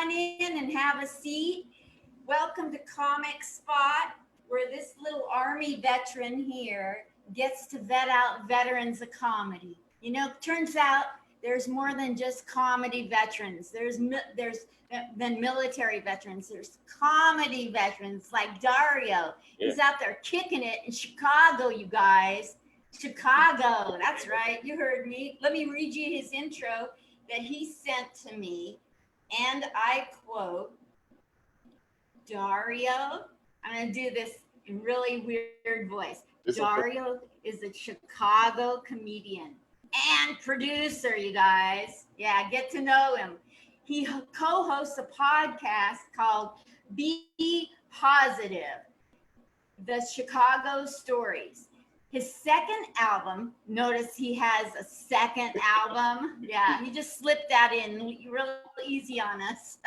on in and have a seat. Welcome to Comic Spot, where this little Army veteran here gets to vet out veterans of comedy. You know, turns out there's more than just comedy veterans. There's than military veterans. There's comedy veterans like Dario. Yeah. He's out there kicking it in Chicago, you guys. Chicago, that's right. You heard me. Let me read you his intro that he sent to me. And I quote, Dario, I'm going to do this in really weird voice. It's Dario okay. is a Chicago comedian and producer, you guys. Yeah, get to know him. He co-hosts a podcast called Be Positive, the Chicago Stories. His second album, notice he has a second album. Yeah, he just slipped that in real easy on us.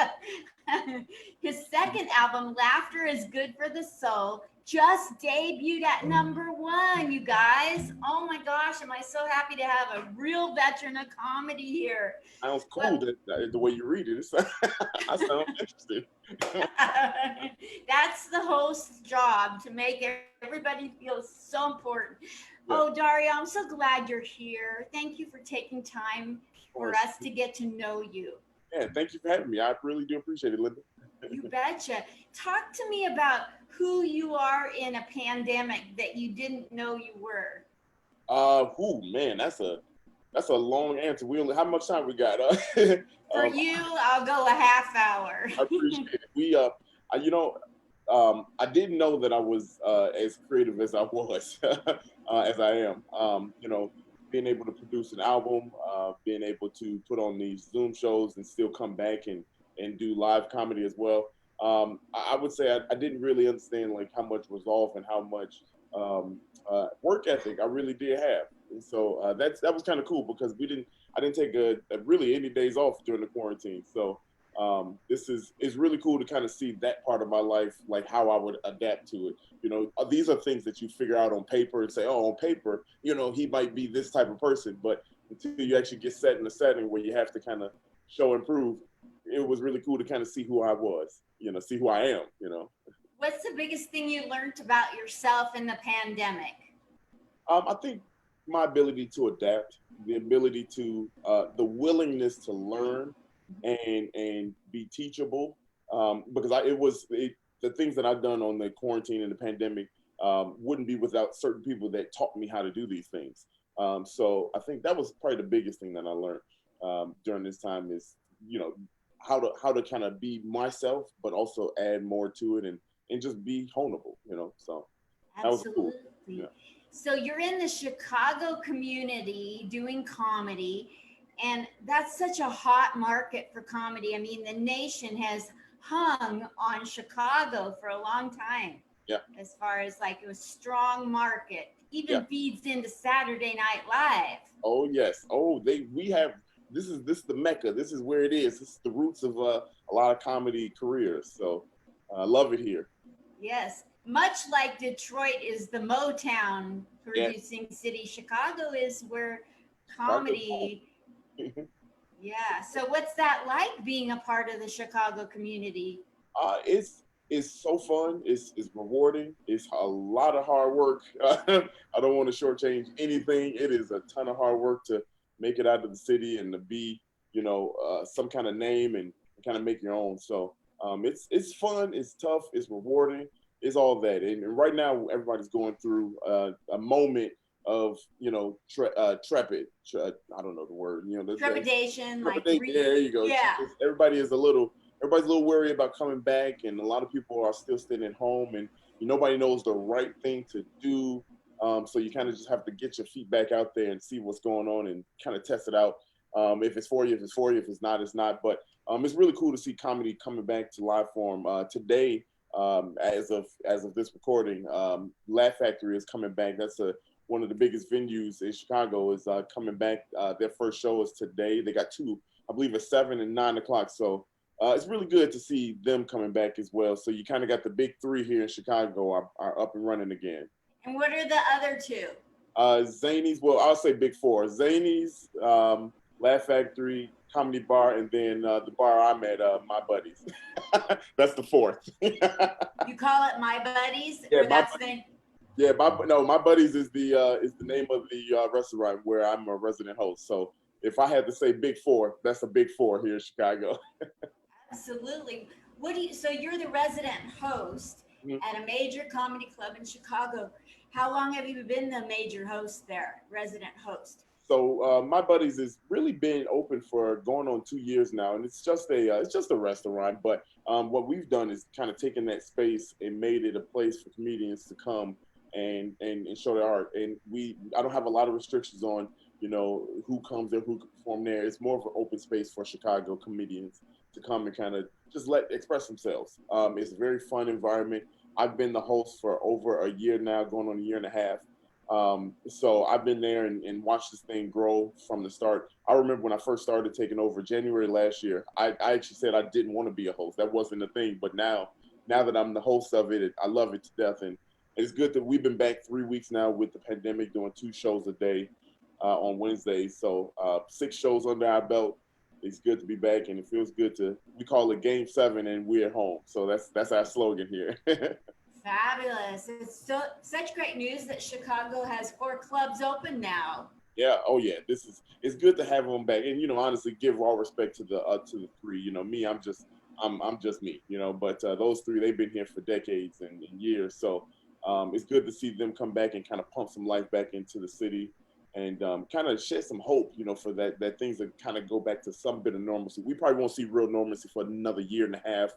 His second album, Laughter is Good for the Soul, just debuted at #1, you guys. Oh my gosh, am I so happy to have a real veteran of comedy here. Sounds cool the way you read it. I sound interested. That's the host's job, to make everybody feel so important. Yeah. Oh, Dario, I'm so glad you're here. Thank you for taking time for us to get to know you. Yeah, thank you for having me. I really do appreciate it, Linda. You betcha. Talk to me about who you are in a pandemic that you didn't know you were. Man, that's a long answer. How much time we got? For you, I'll go a half hour. I appreciate it. I didn't know that I was as creative as I was, as I am. Being able to produce an album, being able to put on these Zoom shows and still come back and do live comedy as well. I would say I didn't really understand like how much resolve and how much work ethic I really did have. And so that was kind of cool because I didn't take really any days off during the quarantine. So this is really cool to kind of see that part of my life, like how I would adapt to it. These are things that you figure out on paper and say, oh, on paper, he might be this type of person. But until you actually get set in a setting where you have to kind of show and prove, it was really cool to kind of see who I was, see who I am, What's the biggest thing you learned about yourself in the pandemic? I think my ability to adapt, the ability to, the willingness to learn and be teachable, because the things that I've done on the quarantine and the pandemic wouldn't be without certain people that taught me how to do these things. So I think that was probably the biggest thing that I learned during this time is, how to kind of be myself, but also add more to it and just be honorable, so that was cool. Absolutely. Yeah. So you're in the Chicago community doing comedy, and that's such a hot market for comedy. I mean, the nation has hung on Chicago for a long time. Yeah. As far as like a strong market, even feeds into Saturday Night Live. Oh yes. This is the Mecca. This is where it is. This is the roots of a lot of comedy careers. So I love it here. Yes. Much like Detroit is the Motown producing city, Chicago is where comedy. Yeah. So what's that like being a part of the Chicago community? It's so fun. It's rewarding. It's a lot of hard work. I don't want to shortchange anything. It is a ton of hard work to make it out of the city and to be, some kind of name and kind of make your own. So it's fun. It's tough. It's rewarding. It's all that. And right now, everybody's going through a moment of, trepid. I don't know the word. Trepidation. There you go. Yeah. Everybody's a little worried about coming back, and a lot of people are still staying at home, and nobody knows the right thing to do. So you kind of just have to get your feet back out there and see what's going on and kind of test it out. If it's for you, if it's for you. If it's not, it's not. But it's really cool to see comedy coming back to live form. Today, as of this recording, Laugh Factory is coming back. That's one of the biggest venues in Chicago is coming back. Their first show is today. They got two, I believe, at 7 and 9 o'clock. So it's really good to see them coming back as well. So you kind of got the big three here in Chicago are up and running again. And what are the other two? Zanies, well, I'll say big four. Zanies, Laugh Factory, Comedy Bar, and then the bar I'm at, My Buddies. That's the fourth. You call it My Buddies, Yeah, or that's the yeah, My Buddies is the name of the restaurant where I'm a resident host. So if I had to say Big Four, that's a Big Four here in Chicago. absolutely. What do you? So you're the resident host Mhm. at a major comedy club in Chicago. How long have you been the major host there, resident host? So My Buddies has really been open for going on 2 years now, and it's just a restaurant. But what we've done is kind of taken that space and made it a place for comedians to come and show their art. And I don't have a lot of restrictions on who comes there, who can perform there. It's more of an open space for Chicago comedians to come and kind of just express themselves. It's a very fun environment. I've been the host for over a year now, going on a year and a half. So I've been there and watched this thing grow from the start. I remember when I first started taking over January last year, I actually said I didn't want to be a host. That wasn't a thing. But now that I'm the host of it, I love it to death. And it's good that we've been back 3 weeks now with the pandemic, doing 2 shows a day on Wednesdays. So 6 shows under our belt. It's good to be back, and it feels good we call it Game 7 and we're at home. So that's our slogan here. Fabulous. It's such great news that Chicago has 4 clubs open now. Yeah. Oh, yeah. It's good to have them back, and honestly, give all respect to the 3. Me, I'm just me. But those 3, they've been here for decades and years. So it's good to see them come back and kind of pump some life back into the city, and kind of shed some hope. For that things that kind of go back to some bit of normalcy. We probably won't see real normalcy for another year and a half,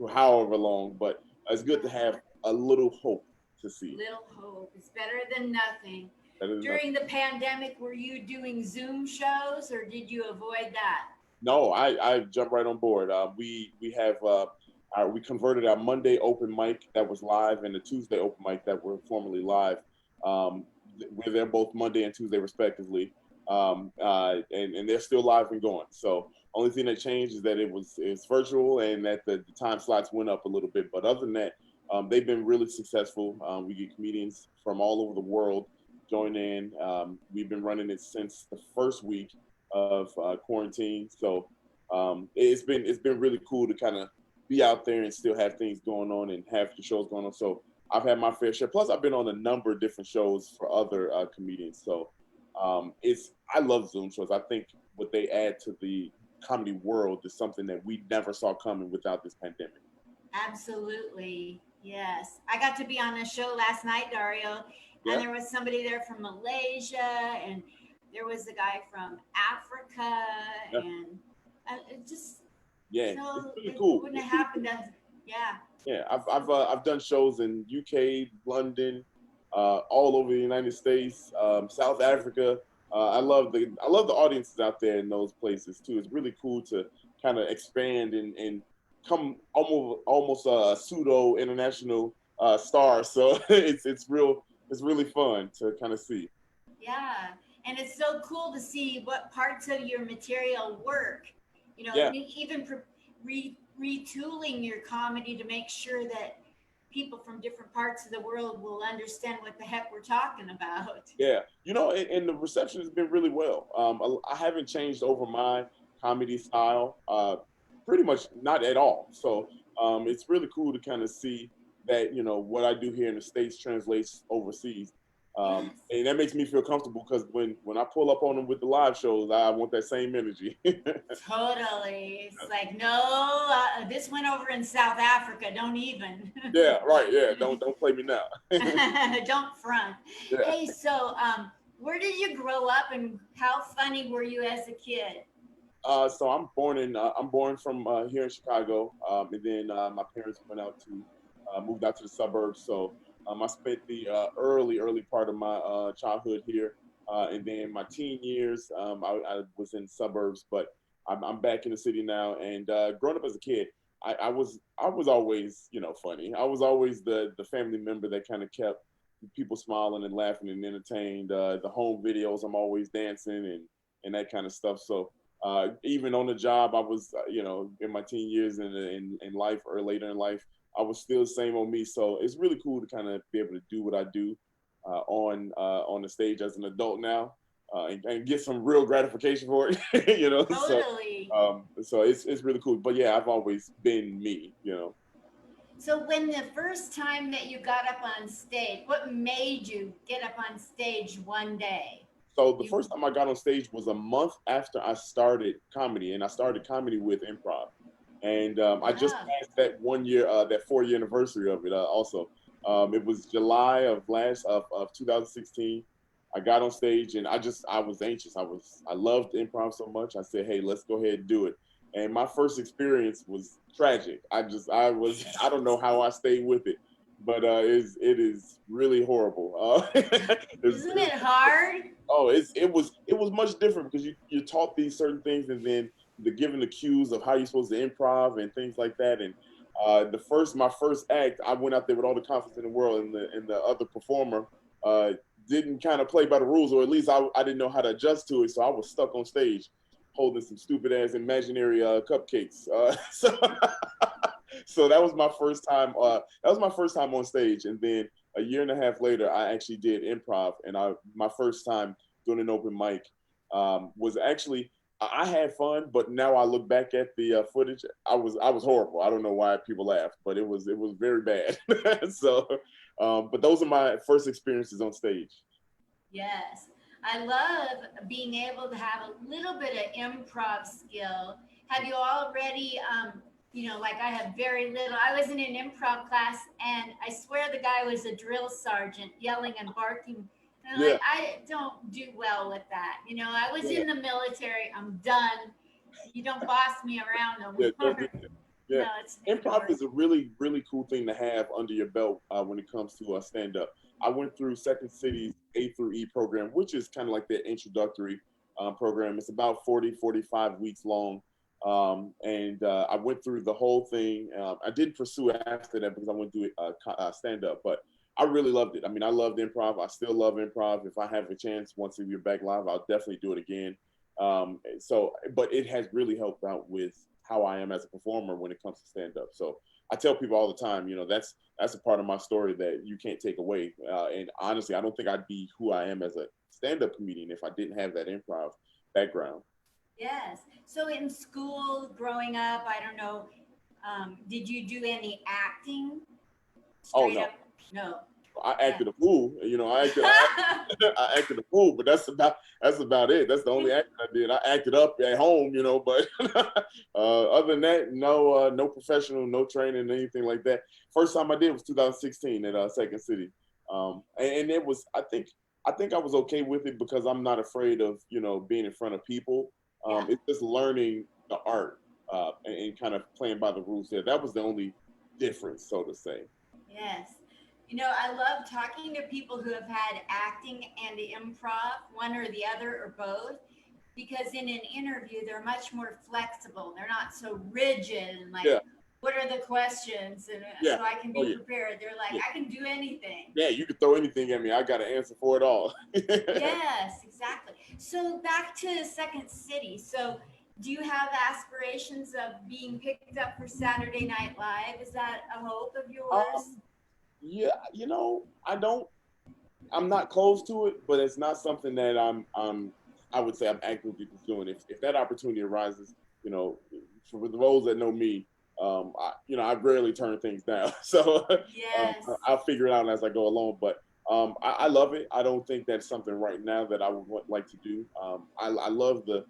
or however long. But it's good to have a little hope to see. Little hope is better than nothing. That is During the pandemic, were you doing Zoom shows or did you avoid that? No, I jumped right on board. We converted our Monday open mic that was live and the Tuesday open mic that were formerly live. We're there both Monday and Tuesday respectively, and they're still live and going. So only thing that changed is that it's virtual and that the time slots went up a little bit. But other than that, they've been really successful. We get comedians from all over the world join in. We've been running it since the first week of quarantine. So it's been really cool to kind of be out there and still have things going on and have the shows going on. So I've had my fair share. Plus, I've been on a number of different shows for other comedians. So I love Zoom shows. I think what they add to the comedy world is something that we never saw coming without this pandemic. Absolutely. Yes. I got to be on a show last night, Dario, Yeah. and there was somebody there from Malaysia, and there was a guy from Africa, Yeah. and it just, Yeah, so it's really it cool. wouldn't have happened. Yeah. Yeah, I've done shows in UK, London, all over the United States, South Africa. I love the audiences out there in those places too. It's really cool to kind of expand and come almost a pseudo international star. So it's really fun to kind of see. Yeah. And it's so cool to see what parts of your material work, Yeah. even retooling your comedy to make sure that people from different parts of the world will understand what the heck we're talking about. Yeah, and the reception has been really well. I haven't changed over my comedy style, pretty much not at all. So it's really cool to kind of see that what I do here in the States translates overseas, Yes. and that makes me feel comfortable because when I pull up on them with the live shows, I want that same energy. Totally. It's like, no, this went over in South Africa. Don't even. Yeah, right. Yeah, don't play me now. Don't front. Yeah. Hey, so where did you grow up and how funny were you as a kid? So I'm born from here in Chicago, and then my parents moved out to the suburbs. So I spent the early part of my childhood here, and then my teen years I was in suburbs, but I'm back in the city now. And growing up as a kid, I was always funny. I was always the family member that kind of kept people smiling and laughing and entertained. The home videos, I'm always dancing and that kind of stuff. So. Even on the job, I was, in my teen years and in life or later in life, I was still the same on me. So it's really cool to kind of be able to do what I do on the stage as an adult now. and get some real gratification for it. You know, Totally. so it's really cool. But yeah, I've always been me. You know. So when the first time that you got up on stage, what made you get up on stage one day? So the You, first time I got on stage was a month after I started comedy, and I started comedy with improv. And I just oh, passed that 1 year, that 4 year anniversary of it. Also, it was July of 2016. I got on stage, and I was anxious. I loved improv so much. I said, "Hey, let's go ahead and do it." And my first experience was tragic. I don't know how I stayed with it, but it is really horrible. isn't it hard? Oh, it was much different because you're taught these certain things, and then the given the cues of how you're supposed to improv and things like that. And my first act, I went out there with all the confidence in the world, and the other performer uh, didn't kind of play by the rules, or at least I didn't know how to adjust to it. So I was stuck on stage holding some stupid ass imaginary cupcakes. So that was my first time. That was my first time on stage, and then a year and a half later, I actually did improv, and my first time doing an open mic was actually I had fun, but now I look back at the footage, I was horrible. I don't know why people laughed, but it was very bad. So, but those are my first experiences on stage. Yes. I love being able to have a little bit of improv skill. Have you already, like I have very little. I was in an improv class and I swear the guy was a drill sergeant yelling and barking. And I'm Yeah, like, I don't do well with that. I was yeah, in the military. I'm done. You don't boss me around no yeah, more. yeah. It's Improv hard. is a really really cool thing to have under your belt when it comes to stand up. I went through Second City's A through E program, which is kind of like their introductory program. It's about 45 weeks long. And I went through the whole thing. I didn't pursue it after that because I went through stand up, but I really loved it. I mean, I loved improv. I still love improv. If I have a chance once we're back live, I'll definitely do it again. But it has really helped out with how I am as a performer when it comes to stand up. So I tell people all the time, that's a part of my story that you can't take away. And honestly, I don't think I'd be who I am as a stand up comedian if I didn't have that improv background. Yes. So in school, growing up, I don't know, did you do any acting? Oh Straight no, up, no. I Yeah. acted a fool. I acted a fool, but that's about it. That's the only acting I did. I acted up at home, but other than that, no professional, no training, anything like that. First time I did was 2016 at Second City, and it was I think I was okay with it because I'm not afraid of being in front of people. Yeah. It's just learning the art and kind of playing by the rules there. That was the only difference, so to say. Yes. I love talking to people who have had acting and improv, one or the other or both, because in an interview, they're much more flexible. They're not so rigid and like, Yeah, what are the questions? And yeah. so I can Oh be yeah. prepared. They're like, Yeah. I can do anything. Yeah, you could throw anything at me. I got an answer for it all. Yes, exactly. So back to Second City. So do you have aspirations of being picked up for Saturday Night Live? Is that a hope of yours? um, yeah, I don't. I'm not close to it, but it's not something that I would say I'm actively pursuing. If that opportunity arises, you know, for those that know me, I rarely turn things down. So Yes. I'll figure it out as I go along. But I love it. I don't think that's something right now that I would like to do. I love the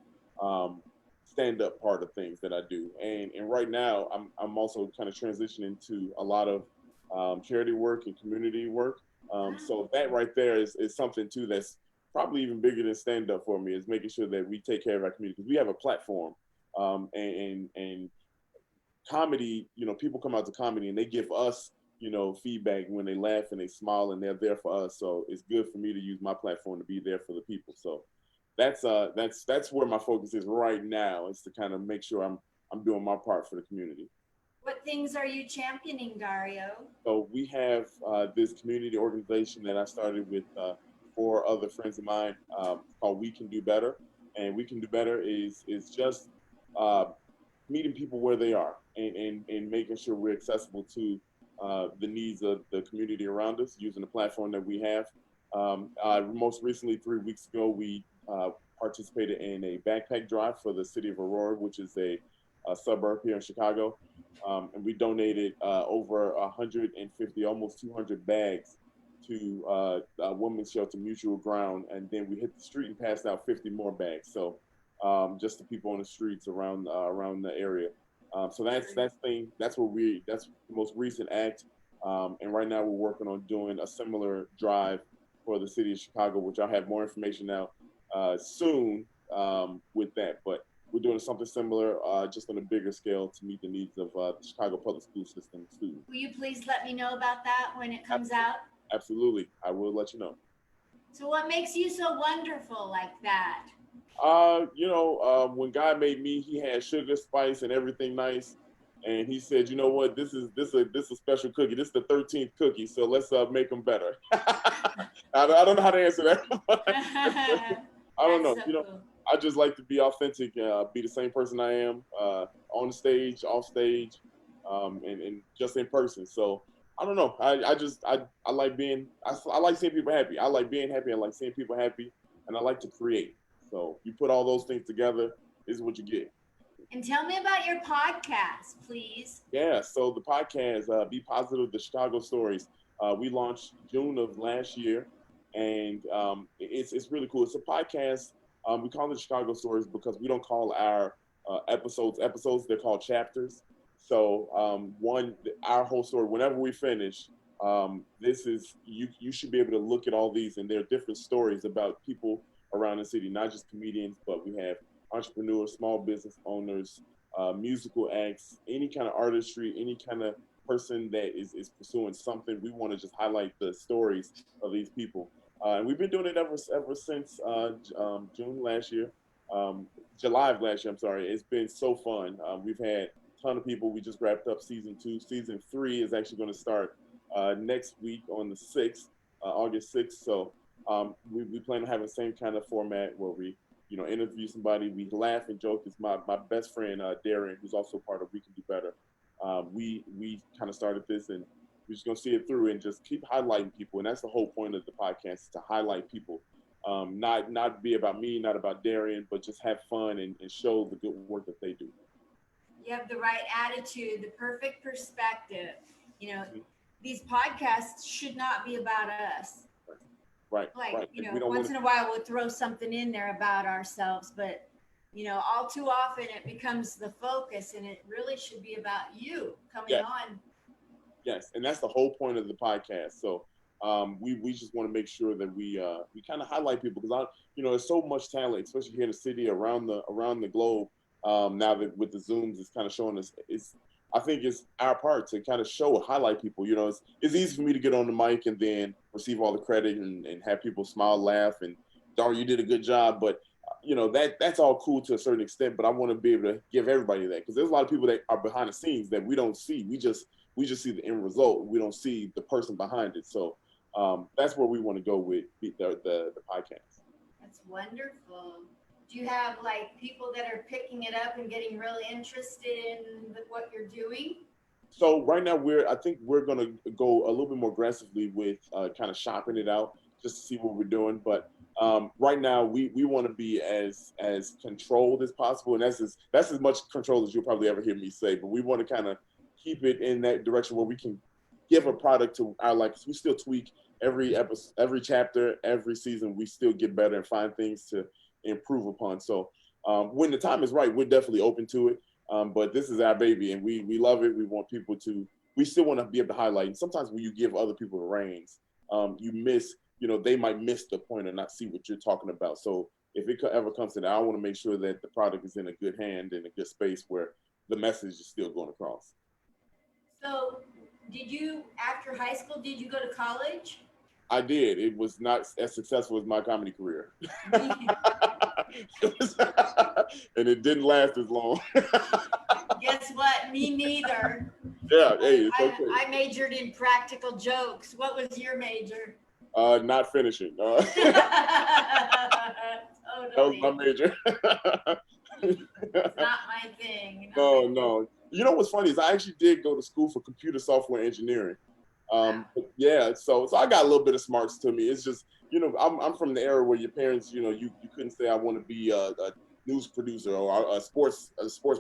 um, stand up part of things that I do, and right now I'm also kind of transitioning to a lot of charity work and community work. So that right there is something too that's probably even bigger than stand up for me, is making sure that we take care of our community because we have a platform, and comedy. People come out to comedy and they give us feedback when they laugh and they smile and they're there for us. So it's good for me to use my platform to be there for the people. So that's where my focus is right now, is to kind of make sure I'm doing my part for the community. What things are you championing, Dario? So we have this community organization that I started with four other friends of mine, called We Can Do Better. And We Can Do Better is just uh, meeting people where they are, and making sure we're accessible to the needs of the community around us using the platform that we have. Most recently, 3 weeks ago, we participated in a backpack drive for the city of Aurora, which is a suburb here in Chicago. And we donated over 150, almost 200 bags to Women's Shelter Mutual Ground. And then we hit the street and passed out 50 more bags. So just the people on the streets around the area. So that's the most recent act. And right now we're working on doing a similar drive for the city of Chicago, which I'll have more information out soon with that. But we're doing something similar, just on a bigger scale to meet the needs of the Chicago public school system students. Will you please let me know about that when it comes out? Absolutely. I will let you know. So what makes you so wonderful like that? When God made me, he had sugar, spice, and everything nice. And he said, you know what, this is a special cookie. This is the 13th cookie, so let's make them better. I don't know how to answer that. I don't know. So cool. I just like to be authentic, be the same person I am on the stage, off stage, and just in person. So I don't know. I like I like seeing people happy. I like being happy. I like seeing people happy, and I like to create. So you put all those things together, this is what you get. And tell me about your podcast, please. Yeah, so the podcast, Be Positive, the Chicago Stories, we launched June of last year, and it's really cool. It's a podcast. We call it Chicago Stories because we don't call our episodes, they're called chapters. So our whole story, whenever we finish, this is, you should be able to look at all these, and there are different stories about people around the city, not just comedians, but we have entrepreneurs, small business owners, musical acts, any kind of artistry, any kind of person that is pursuing something. We want to just highlight the stories of these people. And we've been doing it ever since June last year, July of last year, I'm sorry. It's been so fun. We've had a ton of people. We just wrapped up season 2. Season 3 is actually going to start next week on the 6th, August 6th. So we plan on having the same kind of format where we interview somebody, we laugh and joke. It's my best friend, Dario, who's also part of We Can Do Better. We kind of started this, and we're just going to see it through and just keep highlighting people. And that's the whole point of the podcast, is to highlight people. Not be about me, not about Darian, but just have fun and show the good work that they do. You have the right attitude, the perfect perspective. These podcasts should not be about us. Right. Like, right. Once in a while we'll throw something in there about ourselves, but, all too often it becomes the focus, and it really should be about you coming on. Yes, and that's the whole point of the podcast. So we just want to make sure that we kind of highlight people, because there's so much talent, especially here in the city, around the globe. Now that with the Zooms, it's kind of showing us. I think it's our part to kind of highlight people. It's easy for me to get on the mic and then receive all the credit and have people smile, laugh, and Dario, you did a good job. But that's all cool to a certain extent. But I want to be able to give everybody that, because there's a lot of people that are behind the scenes that we don't see. We just see the end result. We don't see the person behind it. So that's where we want to go with the podcast. That's wonderful. Do you have people that are picking it up and getting really interested in what you're doing? So right now I think we're going to go a little bit more aggressively with kind of shopping it out just to see what we're doing. But right now we want to be as controlled as possible. And that's as much control as you'll probably ever hear me say. But we want to kind of keep it in that direction where we can give a product to our likes. We still tweak every episode, every chapter, every season. We still get better and find things to improve upon. So when the time is right, we're definitely open to it. But this is our baby, and we love it. We want people we still want to be able to highlight. And sometimes when you give other people the reins, you miss, they might miss the point and not see what you're talking about. So if it ever comes to that, I want to make sure that the product is in a good hand, in a good space where the message is still going across. So after high school, did you go to college? I did. It was not as successful as my comedy career. And it didn't last as long. Guess what? Me neither. Yeah, hey, it's okay. I majored in practical jokes. What was your major? Not finishing. Totally. That was my major. It's not my thing. No. You know what's funny is I actually did go to school for computer software engineering. Yeah, so I got a little bit of smarts to me. It's just I'm from the era where your parents, you couldn't say I want to be a news producer or a sports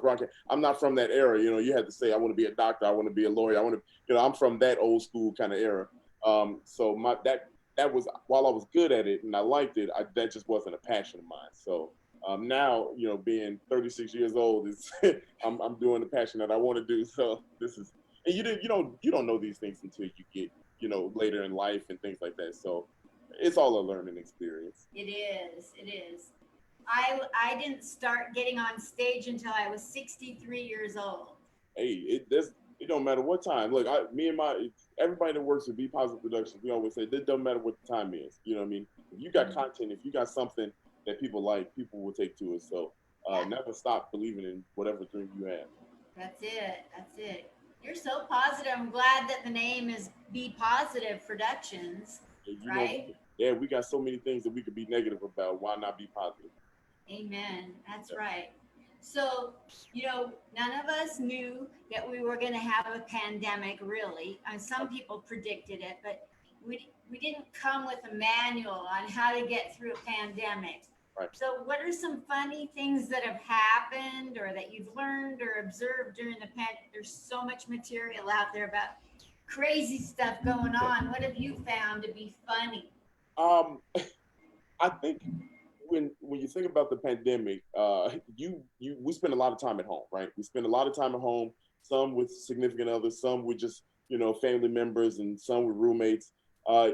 broadcast. I'm not from that era. You had to say I want to be a doctor, I want to be a lawyer, I want to. I'm from that old school kind of era. So that was, while I was good at it and I liked it, that just wasn't a passion of mine. So now, being 36 years old, is I'm doing the passion that I want to do. So this is, and you don't know these things until you get later in life and things like that. So it's all a learning experience. It is. It is. I didn't start getting on stage until I was 63 years old. Hey, it don't matter what time. Look, me and everybody that works with Be Positive Productions, we always say it doesn't matter what the time is. You know what I mean? If you got content, if you got something that people like, people will take to it. So never stop believing in whatever dream you have. That's it. That's it. You're so positive. I'm glad that the name is Be Positive Productions, right? Yeah, we got so many things that we could be negative about. Why not be positive? Amen. That's right. So, none of us knew that we were going to have a pandemic, really. Some people predicted it, but we didn't come with a manual on how to get through a pandemic. Right. So, what are some funny things that have happened or that you've learned or observed during the pandemic? There's so much material out there about crazy stuff going on. What have you found to be funny? I think when you think about the pandemic, we spend a lot of time at home, right? We spend a lot of time at home. Some with significant others, some with just family members, and some with roommates.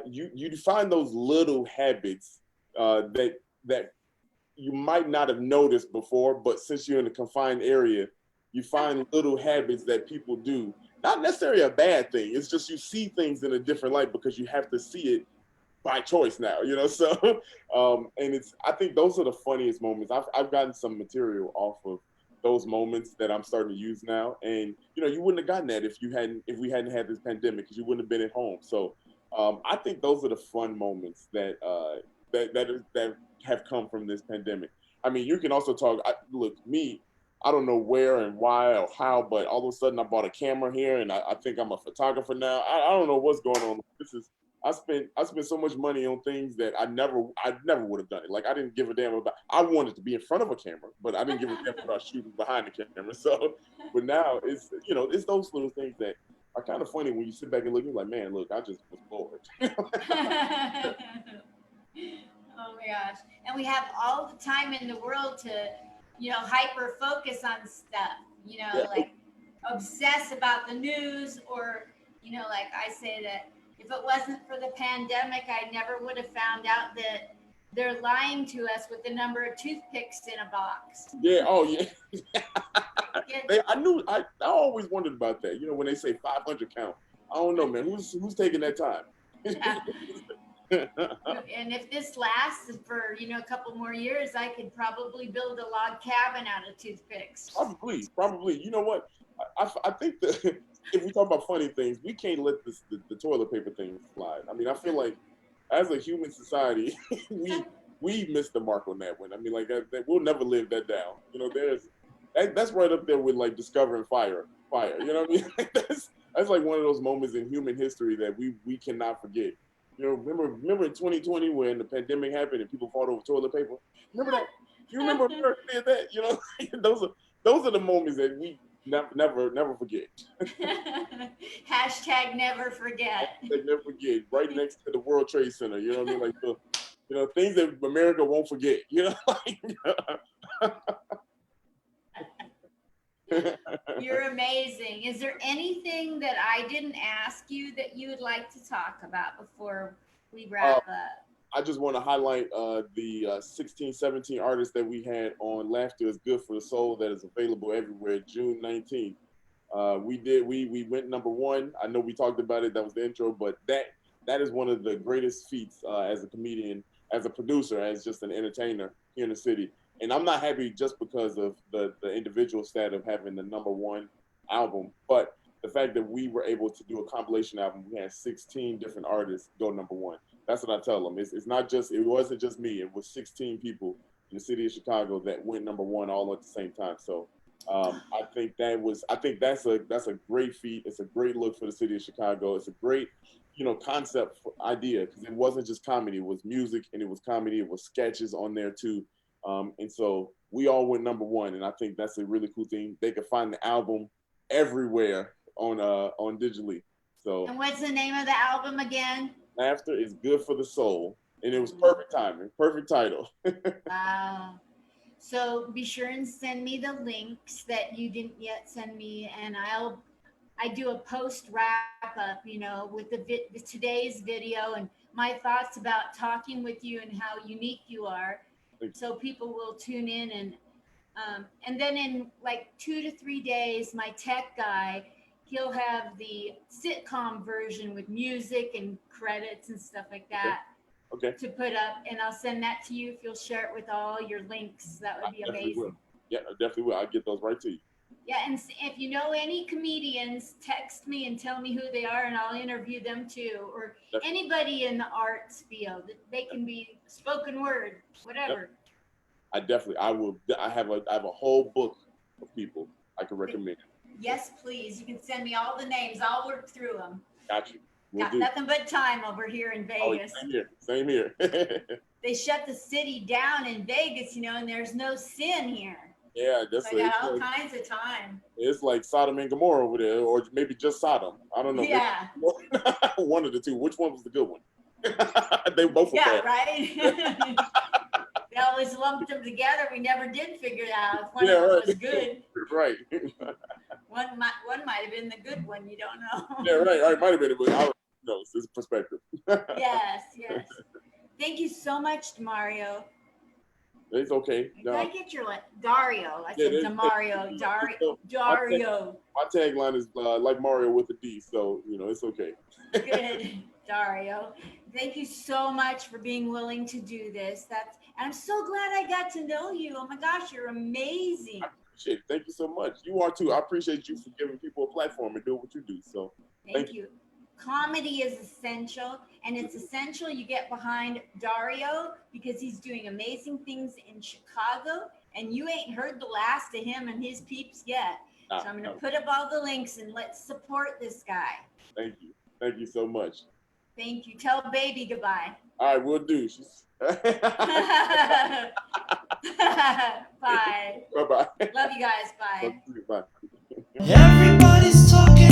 You find those little habits that you might not have noticed before, but since you're in a confined area, you find little habits that people do. Not necessarily a bad thing. It's just you see things in a different light because you have to see it by choice now, so and I think those are the funniest moments. I've gotten some material off of those moments that I'm starting to use now, and you wouldn't have gotten that if we hadn't had this pandemic, because you wouldn't have been at home. So I think those are the fun moments that have come from this pandemic. I mean, you can also talk. Look, me, I don't know where and why or how, but all of a sudden I bought a camera here, and I think I'm a photographer now. I don't know what's going on. I spent so much money on things that I never would have done it. Like, I didn't give a damn about. I wanted to be in front of a camera, but I didn't give a damn about shooting behind the camera. So, but now it's those little things that are kind of funny when you sit back and look. You're like, man, look, I just was bored. Oh my gosh. And we have all the time in the world to, hyper focus on stuff, like obsess about the news, or, like I say that if it wasn't for the pandemic, I never would have found out that they're lying to us with the number of toothpicks in a box. Yeah. Oh, yeah. I always wondered about that. When they say 500 count, I don't know, man. Who's taking that time? Yeah. And if this lasts for a couple more years, I could probably build a log cabin out of toothpicks. Probably. You know what? I think that if we talk about funny things, we can't let the toilet paper thing slide. I mean, I feel like as a human society, we missed the mark on that one. I mean, like that we'll never live that down. That's right up there with like discovering fire. You know what I mean? That's like one of those moments in human history that we cannot forget. Remember in 2020 when the pandemic happened and people fought over toilet paper? Remember that? You remember America did that? Those are the moments that we never forget. Hashtag never forget. Hashtag never forget. Right next to the World Trade Center. You know what I mean? Like things that America won't forget. You're amazing. Is there anything that I didn't ask you that you would like to talk about before we wrap up? I just want to highlight the 16, 17 artists that we had on Laughter is Good for the Soul, that is available everywhere, June 19th. We went number one. I know we talked about it. That was the intro, but that is one of the greatest feats as a comedian, as a producer, as just an entertainer here in the city. And I'm not happy just because of the individual stat of having the number one album, but the fact that we were able to do a compilation album. We had 16 different artists go number one. That's what I tell them. It wasn't just me. It was 16 people in the city of Chicago that went number one all at the same time. So I think that's a great feat. It's a great look for the city of Chicago. It's a great, concept idea because it wasn't just comedy. It was music and it was comedy. It was sketches on there too. And so we all went #1, and I think that's a really cool thing. They could find the album everywhere on digitally. So And what's the name of the album again? Laughter is Good for the Soul, and it was perfect timing, perfect title. Wow. So be sure and send me the links that you didn't yet send me, and I do a post wrap up, with today's video and my thoughts about talking with you and how unique you are, so people will tune in and then in like 2 to 3 days, my tech guy, he'll have the sitcom version with music and credits and stuff like that. Okay. To put up, and I'll send that to you if you'll share it with all your links. That would be amazing. Will. Yeah, I definitely will. I'll get those right to you. Yeah, and if you know any comedians, text me and tell me who they are, and I'll interview them too. Or anybody in the arts field. They can be spoken word, whatever. I will. I have a whole book of people I can recommend. Yes, please. You can send me all the names. I'll work through them. Got you. Got nothing but time over here in Vegas. Oh, same here. They shut the city down in Vegas, and there's no sin here. Yeah, that's so I got all kinds of time. It's like Sodom and Gomorrah over there, or maybe just Sodom. I don't know. Yeah. One of the two. Which one was the good one? They both were bad. Right. They always lumped them together. We never did figure out if one of them was good. Right. One might have been the good one. You don't know. Yeah, right. Might have been, but I don't know. It's perspective. Yes. Thank you so much, Mario. It's okay. Did I get your Dario? I said Demario. Dario. My tagline is like Mario with a D, so it's okay. Good, Dario. Thank you so much for being willing to do this. And I'm so glad I got to know you. Oh my gosh, you're amazing. I appreciate it. Thank you so much. You are too. I appreciate you for giving people a platform and doing what you do. So thank you. Comedy is essential, and it's essential you get behind Dario because he's doing amazing things in Chicago, and you ain't heard the last of him and his peeps yet. So I'm going to put up all the links, and let's support this guy. Thank you. Thank you so much. Thank you. Tell baby goodbye. All right, we'll do. Bye. Bye-bye. Love you guys. Bye. Bye. Everybody's talking.